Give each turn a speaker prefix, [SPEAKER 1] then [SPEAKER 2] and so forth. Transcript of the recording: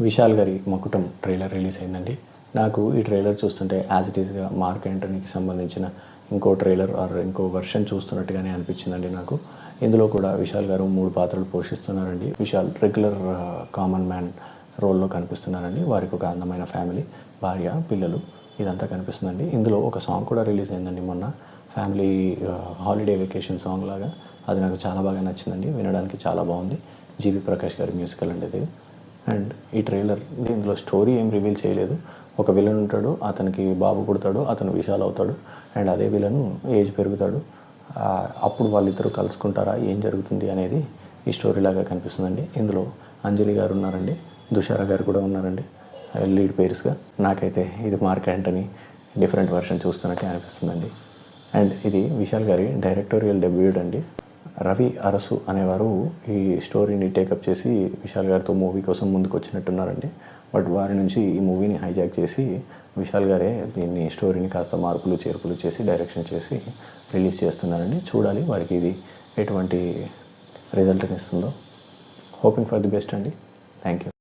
[SPEAKER 1] విశాల్ గారి మకుటం trailer release అయిందండి. నాకు ఈ ట్రైలర్ చూస్తుంటే యాజ్ ఇట్ ఈస్గా మార్క్ యాంటనీకి సంబంధించిన ఇంకో ట్రైలర్ ఆర్ ఇంకో వెర్షన్ చూస్తున్నట్టుగానే అనిపించిందండి నాకు. ఇందులో కూడా విశాల్ గారు 3 పాత్రలు పోషిస్తున్నారండి. విశాల్ రెగ్యులర్ కామన్ మ్యాన్ రోల్లో కనిపిస్తున్నారండి. వారికి ఒక అందమైన ఫ్యామిలీ, భార్య, పిల్లలు ఇదంతా కనిపిస్తుందండి. ఇందులో ఒక సాంగ్ కూడా రిలీజ్ అయిందండి మొన్న, ఫ్యామిలీ హాలిడే వెకేషన్ సాంగ్ లాగా. అది నాకు చాలా బాగా నచ్చిందండి, వినడానికి చాలా బాగుంది. జీవి ప్రకాష్ గారి మ్యూజికల్ అండి ఇది. అండ్ ఈ ట్రైలర్ ఇందులో స్టోరీ ఏం రివీల్ చేయలేదు. ఒక విలన్ ఉంటాడు, అతనికి బాబు పుడతాడు, అతను విశాల్ అవుతాడు. అండ్ అదే విలన్ ఏజ్ పెరుగుతాడు. అప్పుడు వాళ్ళిద్దరూ కలుసుకుంటారా, ఏం జరుగుతుంది అనేది ఈ స్టోరీ లాగా కనిపిస్తుందండి. ఇందులో అంజలి గారు ఉన్నారండి, దుషారా గారు కూడా ఉన్నారండి లీడ్ పేర్స్గా. నాకైతే ఇది మార్క్ యాంటనీ డిఫరెంట్ వర్షన్ చూస్తున్నట్టే అనిపిస్తుందండి. అండ్ ఇది విశాల్ గారి డైరెక్టోరియల్ డెబ్యూట్ అండి. రవి అరసు అనేవారు ఈ స్టోరీని టేకప్ చేసి విశాల్ గారితో మూవీ కోసం ముందుకు వచ్చినట్టున్నారండి. బట్ వారి నుంచి ఈ మూవీని హైజాక్ చేసి విశాల్ గారే దీన్ని స్టోరీని కాస్త మార్పులు చేర్పులు చేసి డైరెక్షన్ చేసి రిలీజ్ చేస్తున్నారండి. చూడాలి వారికి ఇది ఎటువంటి రిజల్ట్ని ఇస్తుందో. హోపింగ్ ఫర్ ది బెస్ట్ అండి. Thank you.